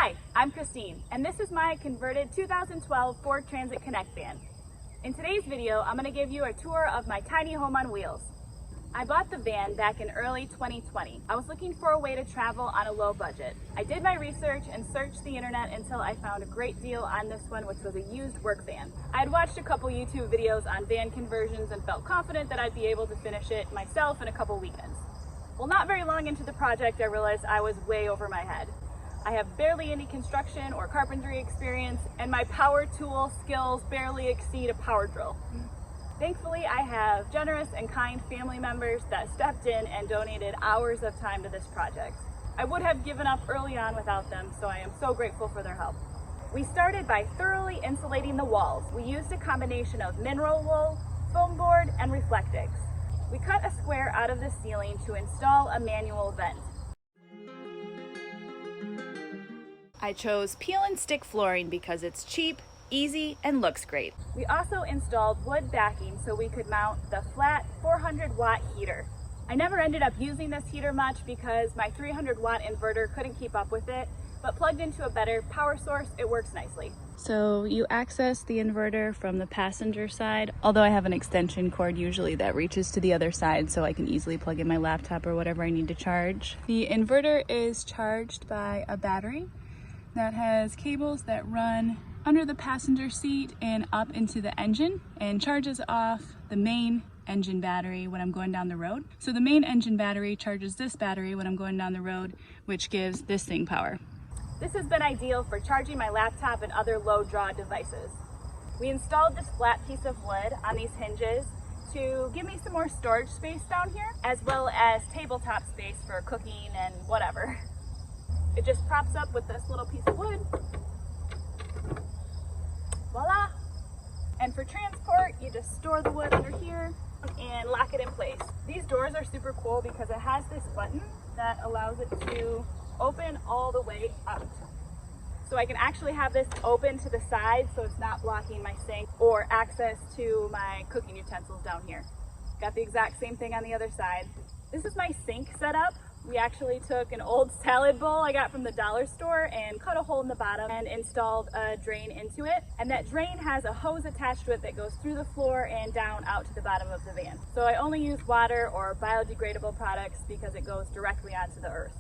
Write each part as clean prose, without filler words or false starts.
Hi, I'm Christine, and this is my converted 2012 Ford Transit Connect van. In today's video, I'm going to give you a tour of my tiny home on wheels. I bought the van back in early 2020. I was looking for a way to travel on a low budget. I did my research and searched the internet until I found a great deal on this one, which was a used work van. I had watched a couple YouTube videos on van conversions and felt confident that I'd be able to finish it myself in a couple weekends. Well, not very long into the project, I realized I was way over my head. I have barely any construction or carpentry experience, and my power tool skills barely exceed a power drill. Thankfully, I have generous and kind family members that stepped in and donated hours of time to this project. I would have given up early on without them, so I am so grateful for their help. We started by thoroughly insulating the walls. We used a combination of mineral wool, foam board, and Reflectix. We cut a square out of the ceiling to install a manual vent. I chose peel and stick flooring because it's cheap, easy, and looks great. We also installed wood backing so we could mount the flat 400-watt heater. I never ended up using this heater much because my 300-watt inverter couldn't keep up with it, but plugged into a better power source, it works nicely. So you access the inverter from the passenger side, although I have an extension cord usually that reaches to the other side so I can easily plug in my laptop or whatever I need to charge. The inverter is charged by a battery that has cables that run under the passenger seat and up into the engine and charges off the main engine battery when I'm going down the road. So the main engine battery charges this battery when I'm going down the road, which gives this thing power. This has been ideal for charging my laptop and other low draw devices. We installed this flat piece of wood on these hinges to give me some more storage space down here, as well as tabletop space for cooking and whatever. It just props up with this little piece of wood. Voila! And for transport, you just store the wood under here and lock it in place. These doors are super cool because it has this button that allows it to open all the way out. So I can actually have this open to the side so it's not blocking my sink or access to my cooking utensils down here. Got the exact same thing on the other side. This is my sink setup. We actually took an old salad bowl I got from the dollar store and cut a hole in the bottom and installed a drain into it. And that drain has a hose attached to it that goes through the floor and down out to the bottom of the van. So I only use water or biodegradable products because it goes directly onto the earth.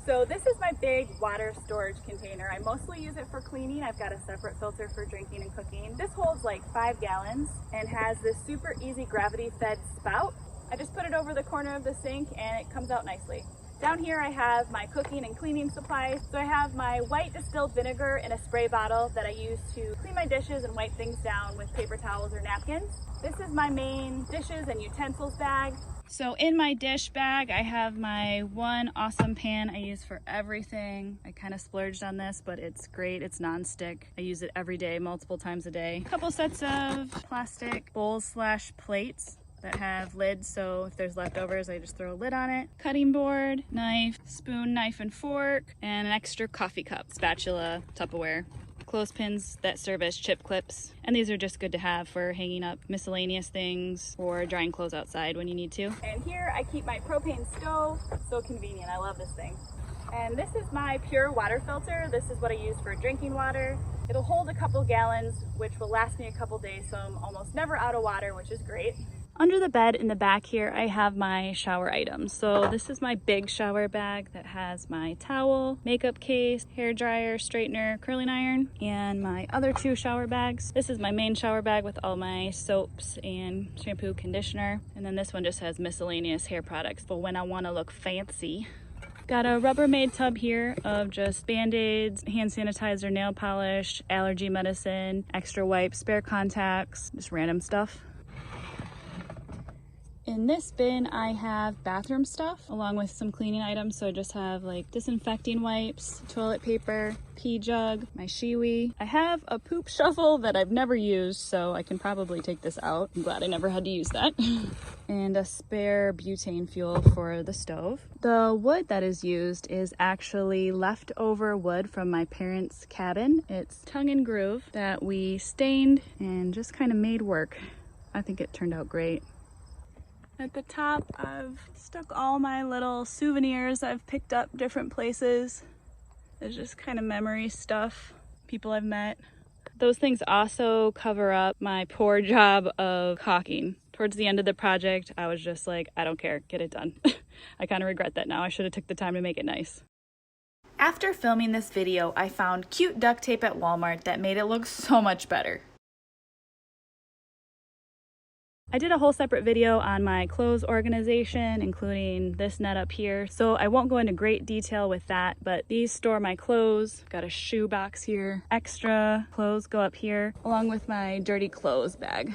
So this is my big water storage container. I mostly use it for cleaning. I've got a separate filter for drinking and cooking. This holds like 5 gallons and has this super easy gravity fed spout. I just put it over the corner of the sink and it comes out nicely. Down here I have my cooking and cleaning supplies. So I have my white distilled vinegar in a spray bottle that I use to clean my dishes and wipe things down with paper towels or napkins. This is my main dishes and utensils bag. So in my dish bag, I have my one awesome pan I use for everything. I kind of splurged on this, but it's great. It's non-stick. I use it every day, multiple times a day. A couple sets of plastic bowls / plates that have lids, so if there's leftovers I just throw a lid on it. Cutting board, knife, spoon, knife and fork, and an extra coffee cup, spatula, Tupperware. Clothespins that serve as chip clips, and these are just good to have for hanging up miscellaneous things or drying clothes outside when you need to. And here I keep my propane stove. So convenient, I love this thing. And this is my pure water filter. This is what I use for drinking water. It'll hold a couple gallons, which will last me a couple days, so I'm almost never out of water, which is great. Under the bed in the back here, I have my shower items. So this is my big shower bag that has my towel, makeup case, hair dryer, straightener, curling iron, and my other 2 shower bags. This is my main shower bag with all my soaps and shampoo, conditioner. And then this one just has miscellaneous hair products for when I want to look fancy. Got a Rubbermaid tub here of just Band-Aids, hand sanitizer, nail polish, allergy medicine, extra wipes, spare contacts, just random stuff. In this bin, I have bathroom stuff along with some cleaning items. So I just have like disinfecting wipes, toilet paper, pee jug, my Shiwi. I have a poop shovel that I've never used, so I can probably take this out. I'm glad I never had to use that. And a spare butane fuel for the stove. The wood that is used is actually leftover wood from my parents' cabin. It's tongue and groove that we stained and just kind of made work. I think it turned out great. At the top, I've stuck all my little souvenirs I've picked up different places. It's just kind of memory stuff, people I've met. Those things also cover up my poor job of caulking. Towards the end of the project, I was just like, I don't care, get it done. I kind of regret that now. I should have took the time to make it nice. After filming this video, I found cute duct tape at Walmart that made it look so much better. I did a whole separate video on my clothes organization, including this net up here, so I won't go into great detail with that, but these store my clothes. Got a shoe box here. Extra clothes go up here, along with my dirty clothes bag.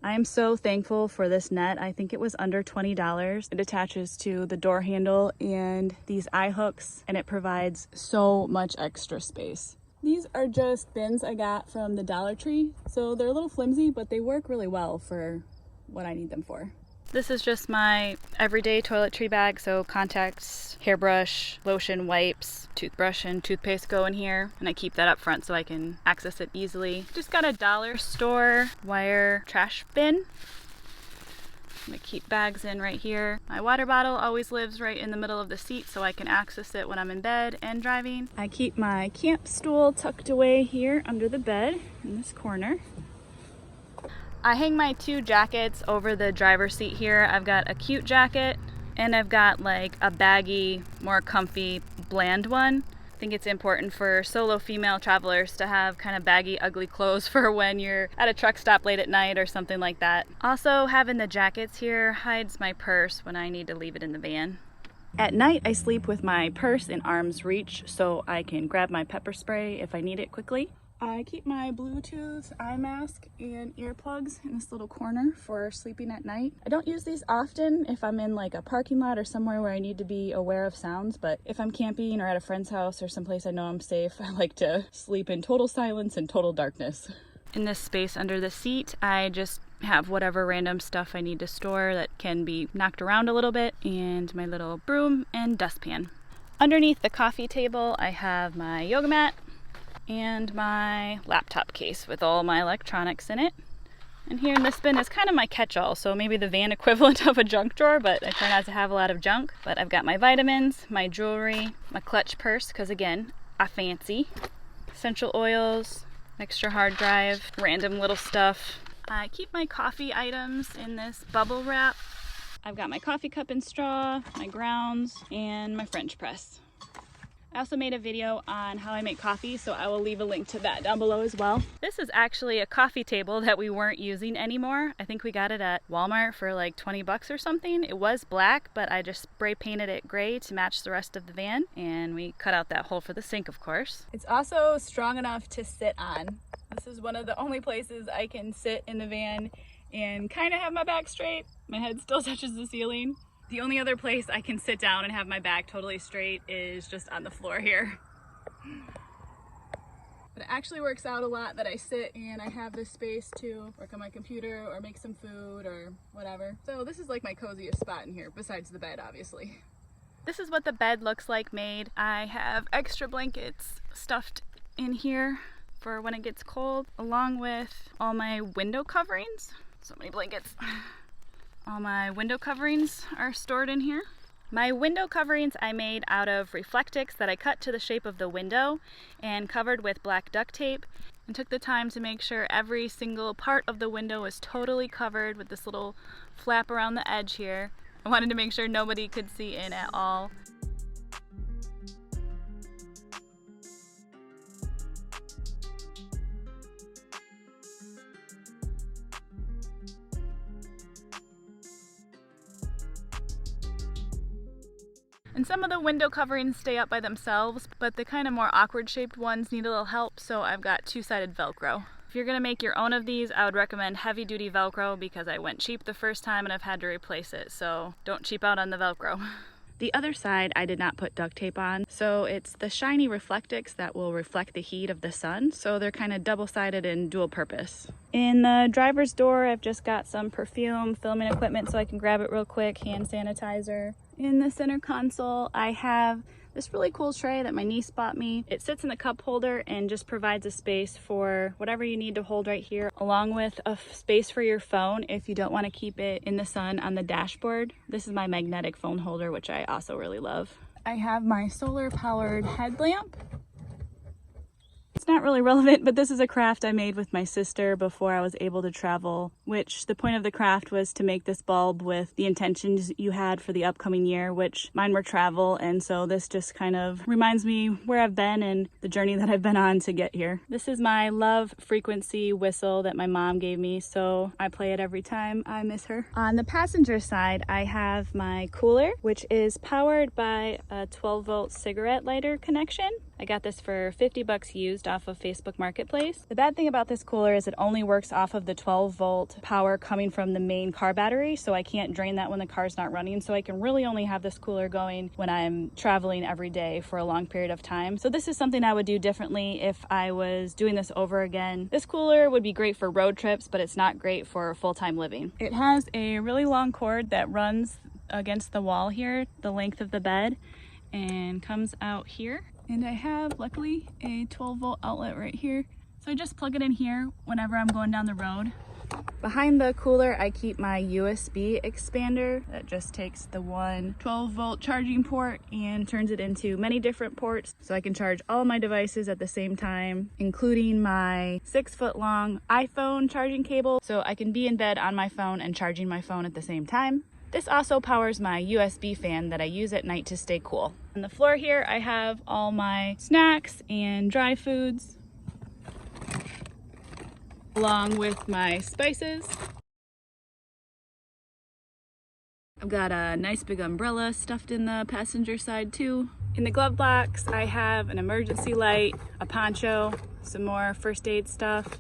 I am so thankful for this net. I think it was under $20. It attaches to the door handle and these eye hooks, and it provides so much extra space. These are just bins I got from the Dollar Tree, so they're a little flimsy, but they work really well for what I need them for. This is just my everyday toiletry bag, so contacts, hairbrush, lotion, wipes, toothbrush, and toothpaste go in here, and I keep that up front so I can access it easily. Just got a dollar store wire trash bin. I'm gonna keep bags in right here. My water bottle always lives right in the middle of the seat so I can access it when I'm in bed and driving. I keep my camp stool tucked away here under the bed in this corner. I hang my 2 jackets over the driver's seat here. I've got a cute jacket and I've got like a baggy, more comfy, bland one. I think it's important for solo female travelers to have kind of baggy, ugly clothes for when you're at a truck stop late at night or something like that. Also, having the jackets here hides my purse when I need to leave it in the van. At night, I sleep with my purse in arm's reach so I can grab my pepper spray if I need it quickly. I keep my Bluetooth eye mask and earplugs in this little corner for sleeping at night. I don't use these often if I'm in like a parking lot or somewhere where I need to be aware of sounds, but if I'm camping or at a friend's house or someplace I know I'm safe, I like to sleep in total silence and total darkness. In this space under the seat, I just have whatever random stuff I need to store that can be knocked around a little bit, and my little broom and dustpan. Underneath the coffee table, I have my yoga mat and my laptop case with all my electronics in it. And here in this bin is kind of my catch-all, so maybe the van equivalent of a junk drawer, but I try not to have a lot of junk. But I've got my vitamins, my jewelry, my clutch purse, because again, I fancy. Essential oils, extra hard drive, random little stuff. I keep my coffee items in this bubble wrap. I've got my coffee cup and straw, my grounds, and my French press. I also made a video on how I make coffee, so I will leave a link to that down below as well. This is actually a coffee table that we weren't using anymore. I think we got it at Walmart for like 20 bucks or something. It was black, but I just spray painted it gray to match the rest of the van, and we cut out that hole for the sink, of course. It's also strong enough to sit on. This is one of the only places I can sit in the van and kind of have my back straight. My head still touches the ceiling. The only other place I can sit down and have my back totally straight is just on the floor here. But it actually works out a lot that I sit and I have this space to work on my computer or make some food or whatever. So this is like my coziest spot in here, besides the bed, obviously. This is what the bed looks like made. I have extra blankets stuffed in here for when it gets cold, along with all my window coverings. So many blankets. All my window coverings are stored in here. My window coverings I made out of Reflectix that I cut to the shape of the window and covered with black duct tape, and took the time to make sure every single part of the window was totally covered with this little flap around the edge here. I wanted to make sure nobody could see in at all. And some of the window coverings stay up by themselves, but the kind of more awkward shaped ones need a little help, so I've got 2-sided Velcro. If you're gonna make your own of these, I would recommend heavy duty Velcro because I went cheap the first time and I've had to replace it, so don't cheap out on the Velcro. The other side I did not put duct tape on, so it's the shiny Reflectix that will reflect the heat of the sun, so they're kind of double-sided and dual purpose. In the driver's door, I've just got some perfume, filming equipment so I can grab it real quick, hand sanitizer. In the center console, I have this really cool tray that my niece bought me. It sits in the cup holder and just provides a space for whatever you need to hold right here, along with a space for your phone if you don't want to keep it in the sun on the dashboard. This is my magnetic phone holder, which I also really love. I have my solar powered headlamp really relevant, but this is a craft I made with my sister before I was able to travel, which the point of the craft was to make this bulb with the intentions you had for the upcoming year, which mine were travel. And so this just kind of reminds me where I've been and the journey that I've been on to get here. This is my love frequency whistle that my mom gave me, so I play it every time I miss her. On the passenger side, I have my cooler, which is powered by a 12-volt cigarette lighter connection. I got this for 50 bucks used off of Facebook Marketplace. The bad thing about this cooler is it only works off of the 12-volt power coming from the main car battery, so I can't drain that when the car's not running. So I can really only have this cooler going when I'm traveling every day for a long period of time. So this is something I would do differently if I was doing this over again. This cooler would be great for road trips, but it's not great for full-time living. It has a really long cord that runs against the wall here, the length of the bed, and comes out here. And I have, luckily, a 12-volt outlet right here. So I just plug it in here whenever I'm going down the road. Behind the cooler, I keep my USB expander that just takes the one 12-volt charging port and turns it into many different ports. So I can charge all my devices at the same time, including my 6-foot-long iPhone charging cable. So I can be in bed on my phone and charging my phone at the same time. This also powers my USB fan that I use at night to stay cool. On the floor here, I have all my snacks and dry foods, along with my spices. I've got a nice big umbrella stuffed in the passenger side too. In the glove box, I have an emergency light, a poncho, some more first aid stuff,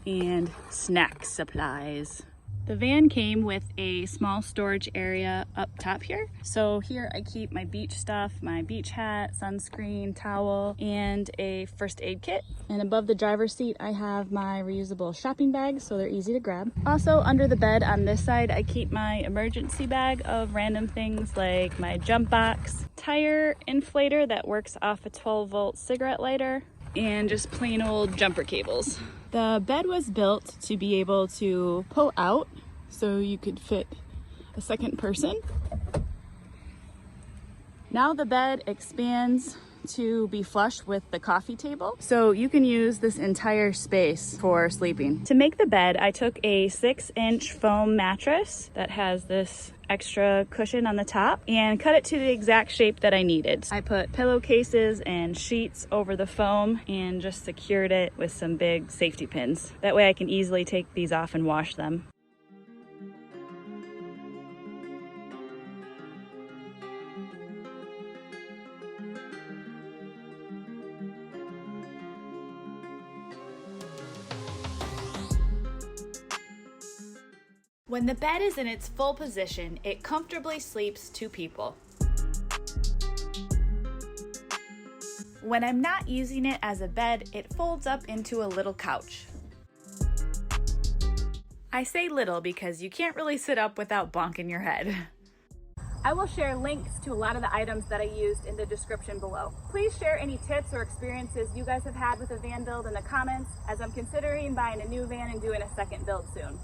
and snack supplies. The van came with a small storage area up top here. So here I keep my beach stuff, my beach hat, sunscreen, towel, and a first aid kit. And above the driver's seat, I have my reusable shopping bags, so they're easy to grab. Also under the bed on this side, I keep my emergency bag of random things like my jump box, tire inflator that works off a 12-volt cigarette lighter, and just plain old jumper cables. The bed was built to be able to pull out so you could fit a second person. Now the bed expands to be flush with the coffee table, so you can use this entire space for sleeping. To make the bed, I took a 6-inch foam mattress that has this extra cushion on the top and cut it to the exact shape that I needed. I put pillowcases and sheets over the foam and just secured it with some big safety pins. That way I can easily take these off and wash them. When the bed is in its full position, it comfortably sleeps 2 people. When I'm not using it as a bed, it folds up into a little couch. I say little because you can't really sit up without bonking your head. I will share links to a lot of the items that I used in the description below. Please share any tips or experiences you guys have had with a van build in the comments, as I'm considering buying a new van and doing a second build soon.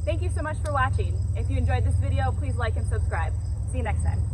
Thank you so much for watching. If you enjoyed this video, please like and subscribe. See you next time.